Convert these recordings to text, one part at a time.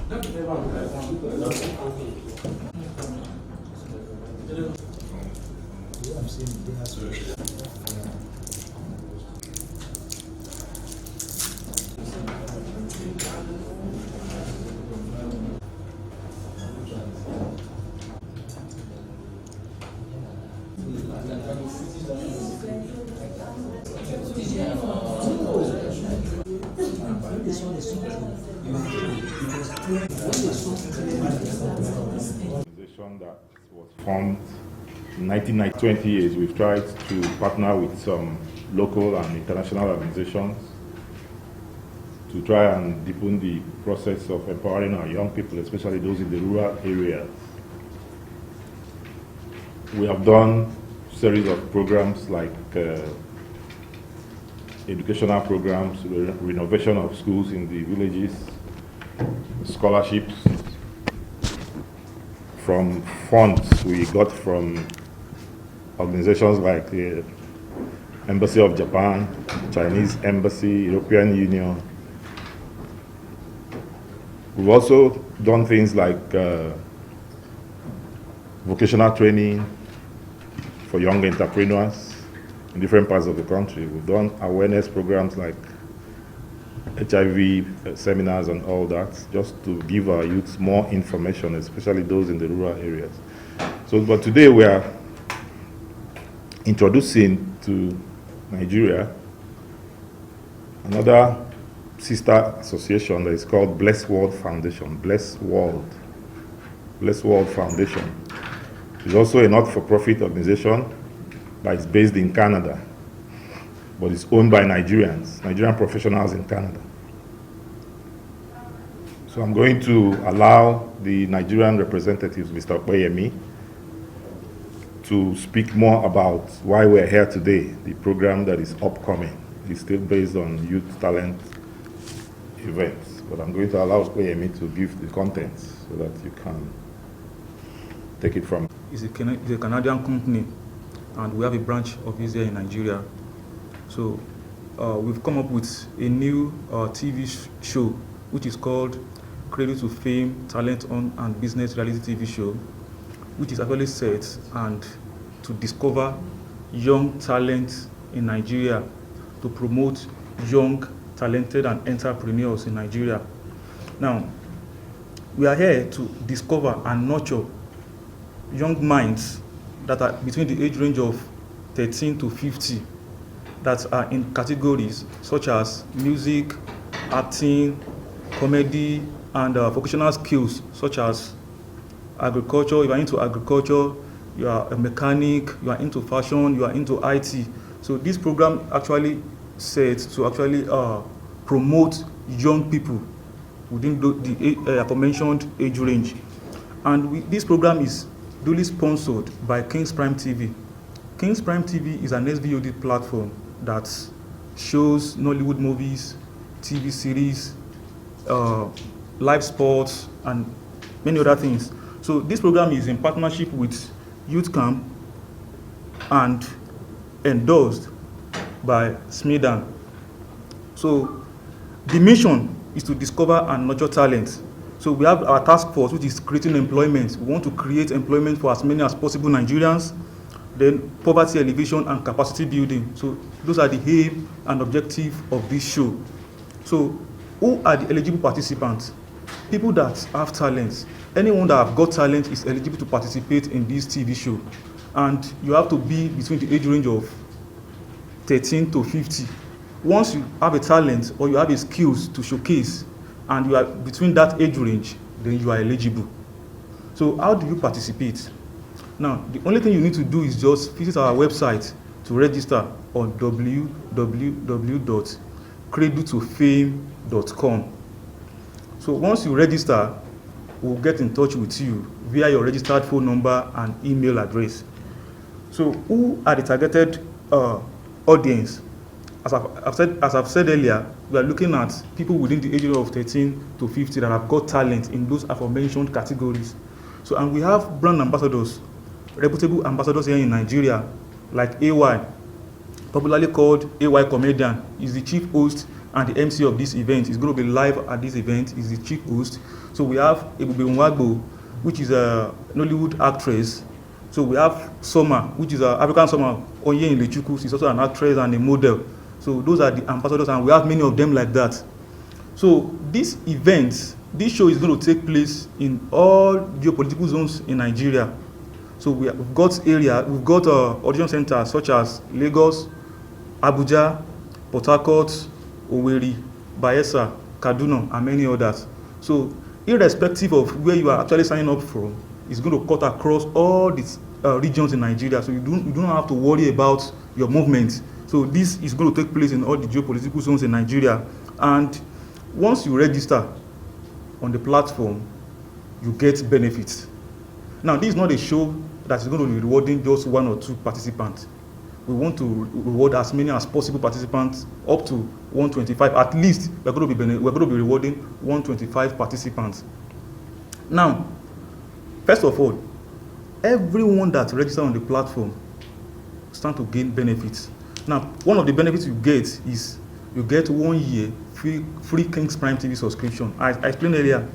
Organization that was formed in 1990, 20 years. We've tried to partner with some local and international organizations to try and deepen the process of empowering our young people, especially those in the rural areas. We have done a series of programs like educational programs, renovation of schools in the villages, scholarships from funds we got from organizations like the Embassy of Japan, Chinese Embassy, European Union. We've also done things like vocational training for young entrepreneurs in different parts of the country. We've done awareness programs like HIV seminars and all that, just to give our youths more information, especially those in the rural areas. But today we are introducing to Nigeria another sister association that is called Bless World Foundation. Bless World Foundation. It's also a not-for-profit organization that is based in Canada, but it's owned by Nigerian professionals in Canada. So I'm going to allow the Nigerian representatives, Mr. Oyemi, to speak more about why we're here today, the program that is upcoming. It's still based on youth talent events, but I'm going to allow Oyemi to give the contents so that you can take it from. It's a Canadian company, and we have a branch office here in Nigeria. So we've come up with a new TV show, which is called Cradle2Fame Talent and Business Reality TV show, which is actually set and to discover young talent in Nigeria, to promote young, talented and entrepreneurs in Nigeria. Now, we are here to discover and nurture young minds that are between the age range of 13 to 50 that are in categories such as music, acting, comedy, and vocational skills such as agriculture. If you are into agriculture, you are a mechanic, you are into fashion, you are into IT. So this program actually set to actually promote young people within the aforementioned age range. And this program is duly sponsored by King's Prime TV. King's Prime TV is an SVOD platform that shows Nollywood movies, TV series, live sports, and many other things. So this program is in partnership with Youth Camp and endorsed by Smidan. So the mission is to discover and nurture talent. So we have our task force, which is creating employment. We want to create employment for as many as possible Nigerians. Then poverty alleviation and capacity building. So those are the aim and objective of this show. So who are the eligible participants? People that have talents. Anyone that have got talent is eligible to participate in this TV show. And you have to be between the age range of 13 to 50. Once you have a talent or you have a skills to showcase and you are between that age range, then you are eligible. So how do you participate? Now, the only thing you need to do is just visit our website to register on www.cradle2fame.com. So once you register, we'll get in touch with you via your registered phone number and email address. So who are the targeted audience? As I've said earlier, we are looking at people within the age of 13 to 50 that have got talent in those aforementioned categories. So, and we have brand ambassadors, reputable ambassadors here in Nigeria, like AY, popularly called AY Comedian. He's the chief host and the MC of this event. Is going to be live at this event. Is the chief host. So we have Ebube Nwagbo, which is a Nollywood actress. So we have Soma, which is an African Soma, Onye Nlechuku. She's also an actress and a model. So those are the ambassadors, and we have many of them like that. So this event, this show is going to take place in all geopolitical zones in Nigeria. So we've got audition centers such as Lagos, Abuja, Port Harcourt, Owerri, Bayelsa, Kaduna, and many others. So irrespective of where you are actually signing up from, it's going to cut across all these regions in Nigeria. So you don't have to worry about your movement. So this is going to take place in all the geopolitical zones in Nigeria. And once you register on the platform, you get benefits. Now, this is not a show that is going to be rewarding just 1 or 2 participants. We want to reward as many as possible participants, up to 125. At least we're going to be rewarding 125 participants. Now, first of all, everyone that registers on the platform stands to gain benefits. Now, one of the benefits you get is you get 1 year free King's Prime TV subscription. I explained earlier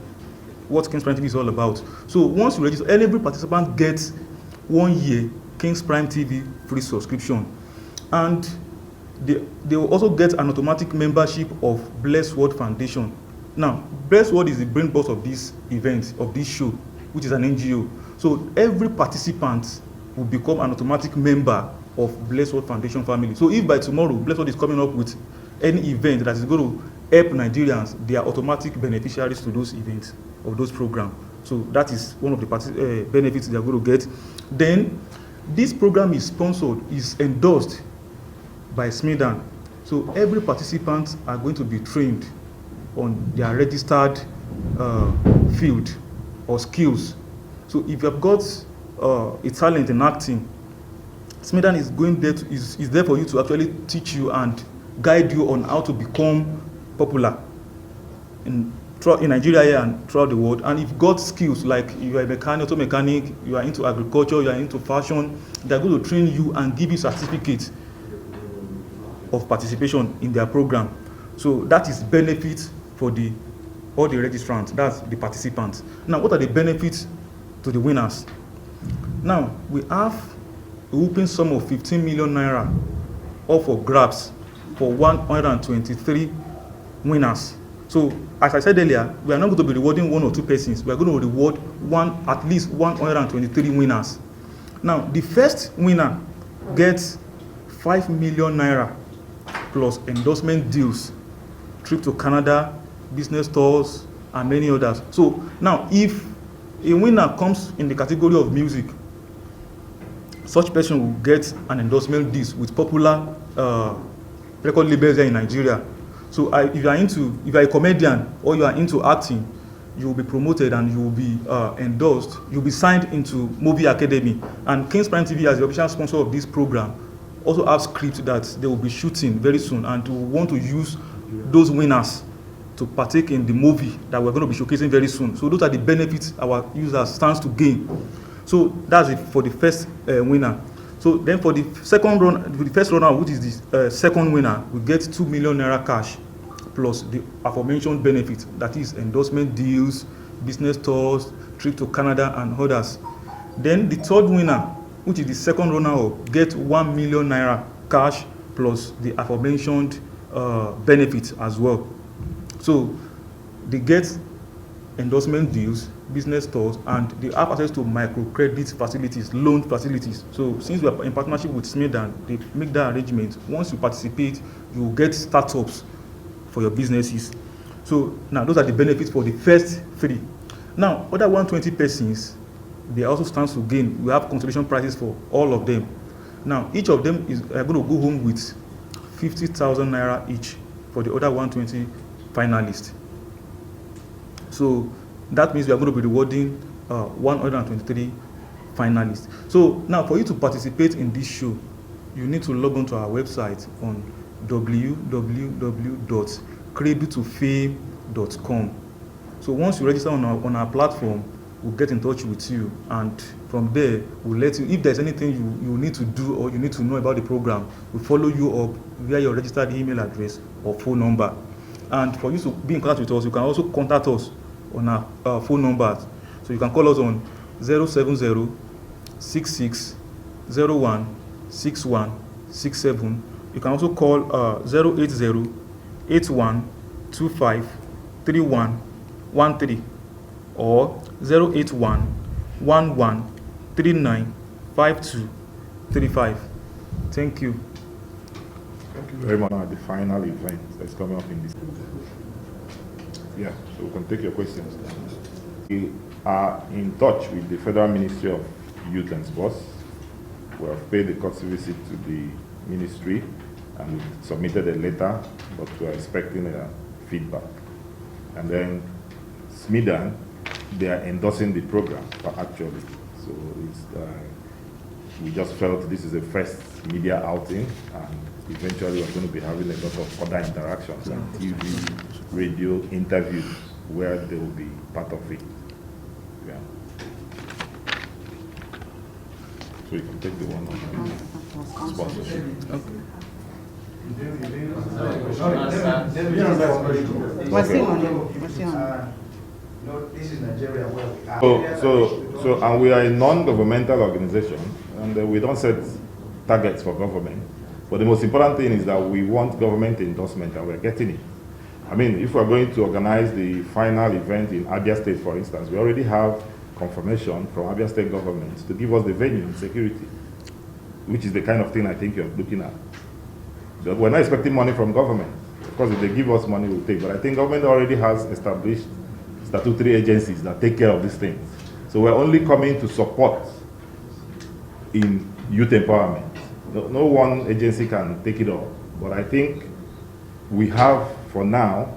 what King's Prime TV is all about. So once you register, every participant gets 1 year King's Prime TV free subscription. And they will also get an automatic membership of Blessed Word Foundation. Now, Blessed Word is the brain boss of this event, of this show, which is an NGO. So every participant will become an automatic member of Blessed Word Foundation family. So if by tomorrow Blessed Word is coming up with any event that is going to help Nigerians, they are automatic beneficiaries to those events or those programs. So that is one of the benefits they are going to get. Then this program is sponsored, is endorsed by Smidan. So every participant are going to be trained on their registered field or skills. So if you have got a talent in acting, Smidan is going there is there for you to actually teach you and guide you on how to become popular in Nigeria here and throughout the world. And if you've got skills like you are a mechanic, auto mechanic, you are into agriculture, you are into fashion, they're going to train you and give you certificates of participation in their program. So that is benefit for all the registrants, that's the participants. Now, what are the benefits to the winners? Now, we have a whooping sum of 15 million naira up for grabs for 123 winners. So, as I said earlier, we are not going to be rewarding 1 or 2 persons. We are going to reward at least 123 winners. Now, the first winner gets 5 million naira plus endorsement deals, trip to Canada, business tours, and many others. So, now, if a winner comes in the category of music, such person will get an endorsement deal with popular record labels here in Nigeria. So if you are a comedian or you are into acting, you will be promoted and you will be endorsed. You'll be signed into Movie Academy. And King's Prime TV, as the official sponsor of this program, also have scripts that they will be shooting very soon, and we want to use those winners to partake in the movie that we're going to be showcasing very soon. So those are the benefits our users stands to gain. So that's it for the first winner. So then for the second run, the first runner, which is the second winner, we get 2 million naira cash plus the aforementioned benefits, that is endorsement deals, business tours, trip to Canada, and others. Then the third winner, which is the second runner up, get 1 million naira cash plus the aforementioned benefits as well. So they get endorsement deals, business tours, and they have access to microcredit facilities, loan facilities. So since we are in partnership with Smidan, they make that arrangement. Once you participate, you will get startups for your businesses. So now those are the benefits for the first 3. Now, other 120 persons, they also stand to gain. We have consolation prizes for all of them. Now, each of them is going to go home with 50,000 naira each for the other 120 finalists. So that means we are going to be rewarding 123 finalists. So now, for you to participate in this show, you need to log on to our website on www.cradle2fame.com. So once you register on our platform, we'll get in touch with you, and from there we'll let you, if there's anything you need to do or you need to know about the program, we'll follow you up via your registered email address or phone number. And for you to be in contact with us, you can also contact us on our phone numbers. So you can call us on 070 66 01 61 67. You can also call 080 81 25 31 13 or 081 11 39 52 35. Thank you. Thank you very much. At the final event that's coming up in this. Yeah, so we can take your questions. We are in touch with the Federal Ministry of Youth and Sports. We have paid a courtesy visit to the ministry and we submitted a letter, but we are expecting a feedback. And then SMIDAN, they are endorsing the program, actually. So it's, we just felt this is a first media outing, and eventually we're going to be having a lot of other interactions and TV, radio, interviews where they will be part of it. Yeah. So you can take the one on sponsorship. Okay. What's he on? This is Nigeria where we are. So, and we are a non-governmental organization, and we don't set targets for government. But the most important thing is that we want government endorsement, and we're getting it. I mean, if we're going to organize the final event in Abia State, for instance, we already have confirmation from Abia State government to give us the venue and security, which is the kind of thing I think you're looking at. But we're not expecting money from government. Of course, if they give us money, we'll take. But I think government already has established statutory agencies that take care of these things. So we're only coming to support in youth empowerment. No one agency can take it all. But I think we have, for now,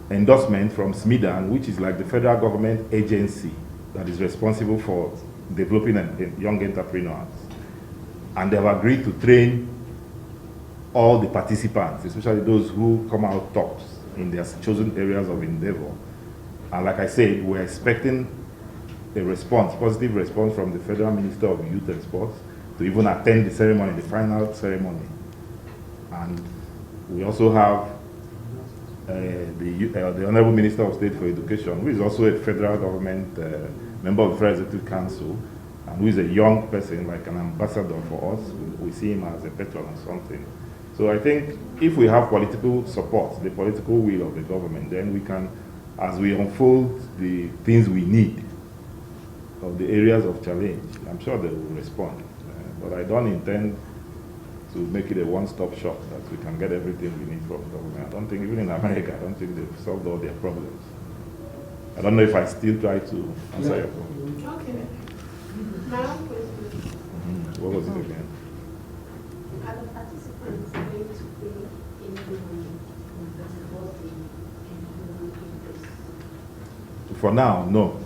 endorsement from SMIDAN, which is like the federal government agency that is responsible for developing young entrepreneurs. And they've agreed to train all the participants, especially those who come out tops in their chosen areas of endeavor. And like I said, we're expecting a response, positive response from the Federal Minister of Youth and Sports to even attend the ceremony, the final ceremony. And we also have the Honorable Minister of State for Education, who is also a federal government member of the Federal Executive Council, and who is a young person, like an ambassador for us. We see him as a patron or something. So I think if we have political support, the political will of the government, then we can, as we unfold the things we need, of the areas of challenge, I'm sure they will respond. But I don't intend to make it a one-stop shop that we can get everything we need from the government. I don't think, even in America, I don't think they've solved all their problems. I don't know if I still try to answer your question. Okay. Now, question. What was it again? Are the participants going to pay any money before the For now, no.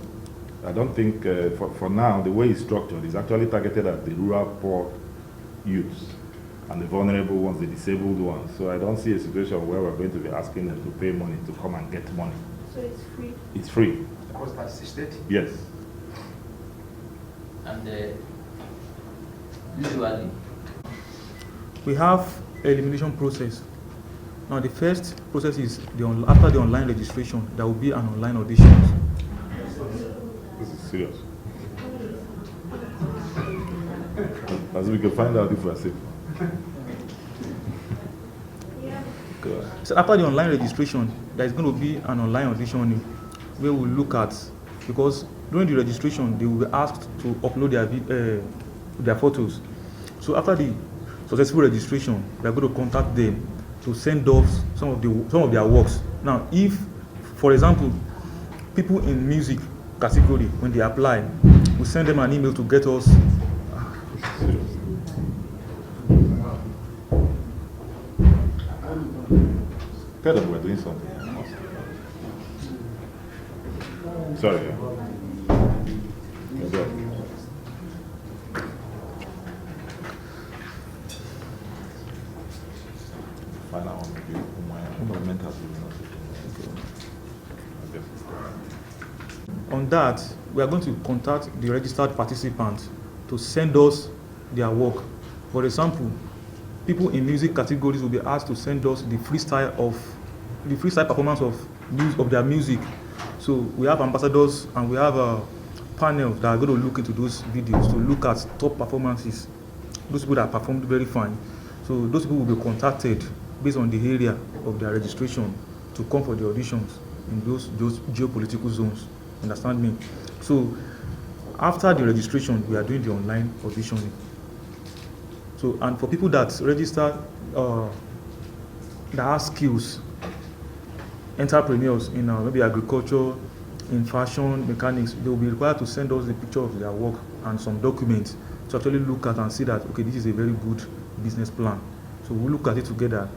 I don't think, for now, the way it's structured is actually targeted at the rural poor youths and the vulnerable ones, the disabled ones. So I don't see a situation where we're going to be asking them to pay money to come and get money. So it's free? It's free. Of course, that's the state. Yes. And usually We have elimination process. Now the first process is after the online registration, there will be an online audition. This is serious. As we can find out if we're safe. Yeah. Good. So after the online registration, there is going to be an online audition where we'll look at, because during the registration, they will be asked to upload their photos. So after the successful registration, we are going to contact them to send off some of their works. Now, if, for example, people in music category, when they apply, we send them an email to get us. Tell them we're doing something. Sorry. Yeah. Final one with you. My government has been. On that, we are going to contact the registered participants to send us their work. For example, people in music categories will be asked to send us the freestyle of the freestyle performance of their music. So we have ambassadors and we have a panel that are going to look into those videos to look at top performances. Those people that performed very fine. So those people will be contacted based on the area of their registration to come for the auditions in those geopolitical zones. Understand me? So after the registration, we are doing the online auditioning. So, and for people that register, that have skills, entrepreneurs in maybe agriculture, in fashion, mechanics, they will be required to send us a picture of their work and some documents to actually look at and see that, okay, this is a very good business plan. So we'll look at it together.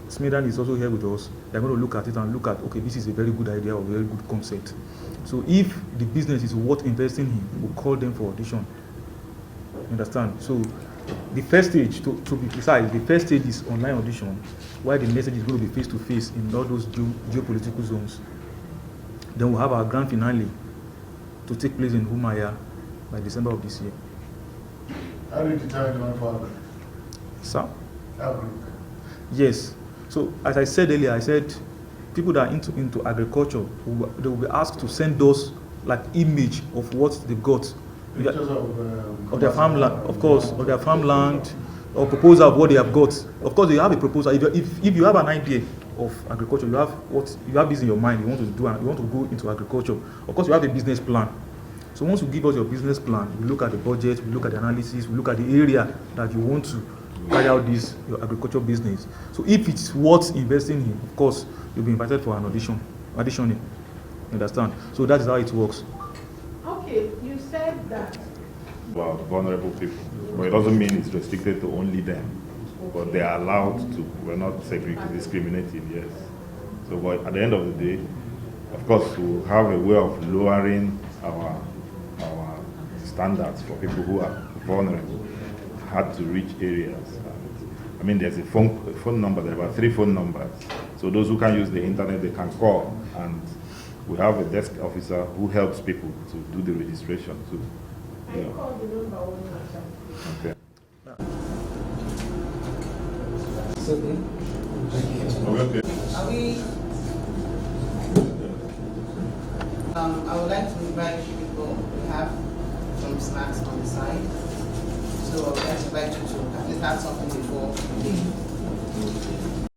Smidan is also here with us. They're going to look at it and look at, okay, this is a very good idea or a very good concept. So if the business is worth investing in, we'll call them for audition. Understand? So the first stage, to be precise, the first stage is online audition, while the next stage is going to be face-to-face in all those geopolitical zones. Then we'll have our grand finale to take place in Humaya by December of this year. How do you determine the one for Agric? Sir? Agric. Yes. So as I said earlier, I said people that are into agriculture, they will be asked to send us like image of what they got. Pictures Of their farmland, of course, of their farmland, or proposal of what they have got. Of course, you have a proposal. If you have an idea of agriculture, you have this in your mind, you want to do, and you want to go into agriculture. Of course, you have a business plan. So once you give us your business plan, we look at the budget, we look at the analysis, we look at the area that you want to carry out your agriculture business. So if it's worth investing in, of course, you'll be invited for an auditioning. You understand? So that is how it works. Okay, you said that. Well, vulnerable people. But it doesn't mean it's restricted to only them. But they are allowed to. We're not discriminating, yes. So, but at the end of the day, of course, we'll have a way of lowering our standards for people who are vulnerable, hard to reach areas. I mean, there's a phone number, there are about 3 phone numbers. So those who can use the internet, they can call. And we have a desk officer who helps people to do the registration too. I called the number one more time. Okay. Okay. Are we? I would like to invite people. We have some snacks on the side, so I would like to invite you to at least have something before.